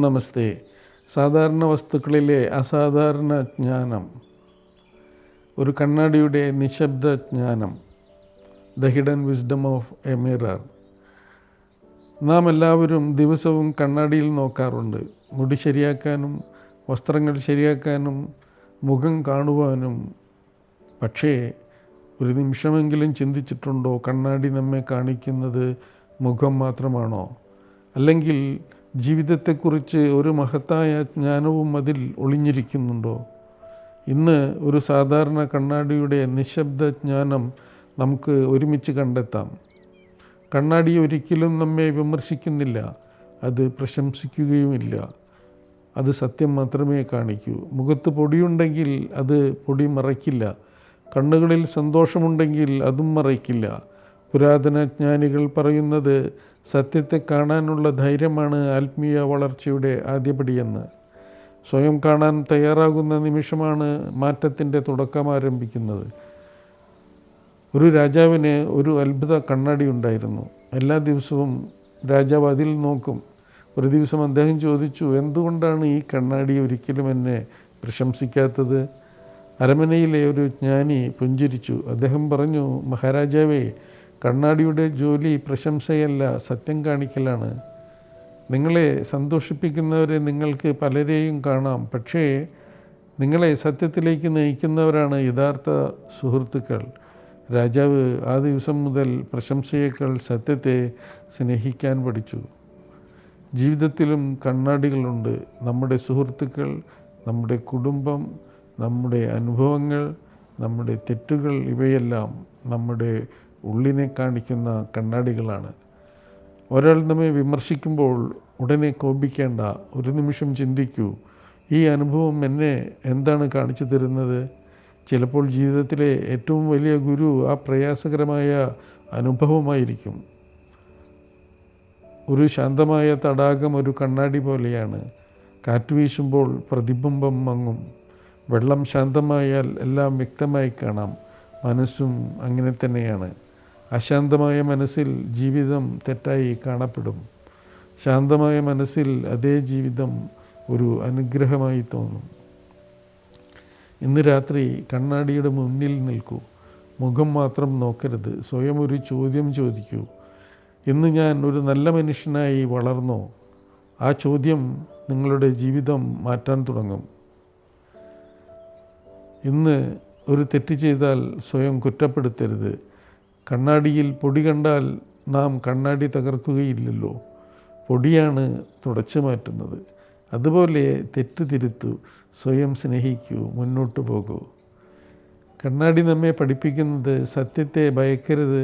നമസ്തേ. സാധാരണ വസ്തുക്കളിലെ അസാധാരണ ജ്ഞാനം, ഒരു കണ്ണാടിയുടെ നിശബ്ദ ജ്ഞാനം, the hidden wisdom of A mirror. നാം എല്ലാവരും ദിവസവും കണ്ണാടിയിൽ നോക്കാറുണ്ട്. മുടി ശരിയാക്കാനും വസ്ത്രങ്ങൾ ശരിയാക്കാനും മുഖം കാണുവാനും. പക്ഷേ ഒരു നിമിഷമെങ്കിലും ചിന്തിച്ചിട്ടുണ്ടോ, കണ്ണാടി നമ്മെ കാണിക്കുന്നത് മുഖം മാത്രമാണോ? അല്ലെങ്കിൽ ജീവിതത്തെക്കുറിച്ച് ഒരു മഹത്തായ ജ്ഞാനവും അതിൽ ഒളിഞ്ഞിരിക്കുന്നുണ്ടോ? ഇന്ന് ഒരു സാധാരണ കണ്ണാടിയുടെ നിശബ്ദ ജ്ഞാനം നമുക്ക് ഒരുമിച്ച് കണ്ടെത്താം. കണ്ണാടി ഒരിക്കലും നമ്മെ വിമർശിക്കുന്നില്ല, അത് പ്രശംസിക്കുകയുമില്ല. അത് സത്യം മാത്രമേ കാണിക്കൂ. മുഖത്ത് പൊടിയുണ്ടെങ്കിൽ അത് പൊടി മറയ്ക്കില്ല. കണ്ണുകളിൽ സന്തോഷമുണ്ടെങ്കിൽ അതും മറയ്ക്കില്ല. പുരാതന ജ്ഞാനികൾ പറയുന്നത് സത്യത്തെ കാണാനുള്ള ധൈര്യമാണ് ആത്മീയ വളർച്ചയുടെ ആദ്യപടിയെന്ന്. സ്വയം കാണാൻ തയ്യാറാകുന്ന നിമിഷമാണ് മാറ്റത്തിൻ്റെ തുടക്കം ആരംഭിക്കുന്നത്. ഒരു രാജാവിന് ഒരു അത്ഭുത കണ്ണാടി ഉണ്ടായിരുന്നു. എല്ലാ ദിവസവും രാജാവ് അതിൽ നോക്കും. ഒരു ദിവസം അദ്ദേഹം ചോദിച്ചു, എന്തുകൊണ്ടാണ് ഈ കണ്ണാടി ഒരിക്കലും എന്നെ പ്രശംസിക്കാത്തത്? അരമനയിലെ ഒരു ജ്ഞാനി പുഞ്ചിരിച്ചു. അദ്ദേഹം പറഞ്ഞു, മഹാരാജാവേ, കണ്ണാടിയുടെ ജോലി പ്രശംസയല്ല, സത്യം കാണിക്കലാണ്. നിങ്ങളെ സന്തോഷിപ്പിക്കുന്നവരെ നിങ്ങൾക്ക് പലരെയും കാണാം, പക്ഷേ നിങ്ങളെ സത്യത്തിലേക്ക് നയിക്കുന്നവരാണ് യഥാർത്ഥ സുഹൃത്തുക്കൾ. രാജാവ് ആ ദിവസം മുതൽ പ്രശംസയേക്കാൾ സത്യത്തെ സ്നേഹിക്കാൻ പഠിച്ചു. ജീവിതത്തിലും കണ്ണാടികളുണ്ട്. നമ്മുടെ സുഹൃത്തുക്കൾ, നമ്മുടെ കുടുംബം, നമ്മുടെ അനുഭവങ്ങൾ, നമ്മുടെ തെറ്റുകൾ, ഇവയെല്ലാം നമ്മുടെ ഉള്ളിനെ കാണിക്കുന്ന കണ്ണാടികളാണ്. ഒരാൾ നമ്മെ വിമർശിക്കുമ്പോൾ ഉടനെ കോപിക്കേണ്ട. ഒരു നിമിഷം ചിന്തിക്കൂ, ഈ അനുഭവം എന്നെ എന്താണ് കാണിച്ചു തരുന്നത്? ചിലപ്പോൾ ജീവിതത്തിലെ ഏറ്റവും വലിയ ഗുരു ആ പ്രയാസകരമായ അനുഭവമായിരിക്കും. ഒരു ശാന്തമായ തടാകം ഒരു കണ്ണാടി പോലെയാണ്. കാറ്റ് വീശുമ്പോൾ പ്രതിബിംബം മങ്ങും. വെള്ളം ശാന്തമായാൽ എല്ലാം വ്യക്തമായി കാണാം. മനസ്സും അങ്ങനെ തന്നെയാണ്. അശാന്തമായ മനസ്സിൽ ജീവിതം തെറ്റായി കാണപ്പെടും. ശാന്തമായ മനസ്സിൽ അതേ ജീവിതം ഒരു അനുഗ്രഹമായി തോന്നും. ഇന്ന് രാത്രി കണ്ണാടിയുടെ മുന്നിൽ നിൽക്കൂ. മുഖം മാത്രം നോക്കരുത്. സ്വയം ഒരു ചോദ്യം ചോദിക്കൂ. ഇന്ന് ഞാൻ ഒരു നല്ല മനുഷ്യനായി വളർന്നോ? ആ ചോദ്യം നിങ്ങളുടെ ജീവിതം മാറ്റാൻ തുടങ്ങും. ഇന്ന് ഒരു തെറ്റ് ചെയ്താൽ സ്വയം കുറ്റപ്പെടുത്തരുത്. കണ്ണാടിയിൽ പൊടി കണ്ടാൽ നാം കണ്ണാടി തകർക്കുകയില്ലല്ലോ. പൊടിയാണ് തുടച്ചു മാറ്റുന്നത്. അതുപോലെ തെറ്റ് തിരുത്തൂ, സ്വയം സ്നേഹിക്കൂ, മുന്നോട്ട് പോകൂ. കണ്ണാടി നമ്മെ പഠിപ്പിക്കുന്നത് സത്യത്തെ ഭയക്കരുത്,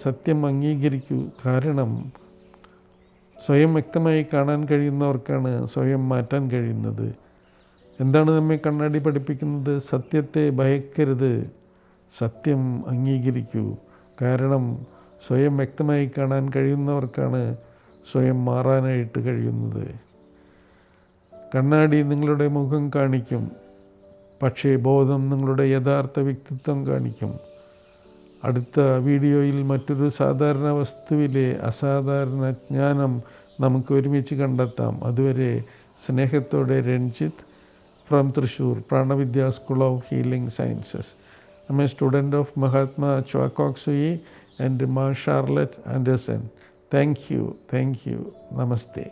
സത്യം അംഗീകരിക്കൂ. കാരണം സ്വയം വ്യക്തമായി കാണാൻ കഴിയുന്നവർക്കാണ് സ്വയം മാറ്റാൻ കഴിയുന്നത്. എന്താണ് നമ്മെ കണ്ണാടി പഠിപ്പിക്കുന്നത്? സത്യത്തെ ഭയക്കരുത്, സത്യം അംഗീകരിക്കൂ. കാരണം സ്വയം വ്യക്തമായി കാണാൻ കഴിയുന്നവർക്കാണ് സ്വയം മാറാനായിട്ട് കഴിയുന്നത്. കണ്ണാടി നിങ്ങളുടെ മുഖം കാണിക്കും, പക്ഷേ ബോധം നിങ്ങളുടെ യഥാർത്ഥ വ്യക്തിത്വം കാണിക്കും. അടുത്ത വീഡിയോയിൽ മറ്റൊരു സാധാരണ വസ്തുവിലെ അസാധാരണ ജ്ഞാനം നമുക്ക് ഒരുമിച്ച് കണ്ടെത്താം. അതുവരെ സ്നേഹത്തോടെ Ranjith from Thrissur, Pranavidya school of healing sciences. I'm a student of Mahatma Chowakok Sui and Ma Charlotte Anderson. Thank you. Namaste.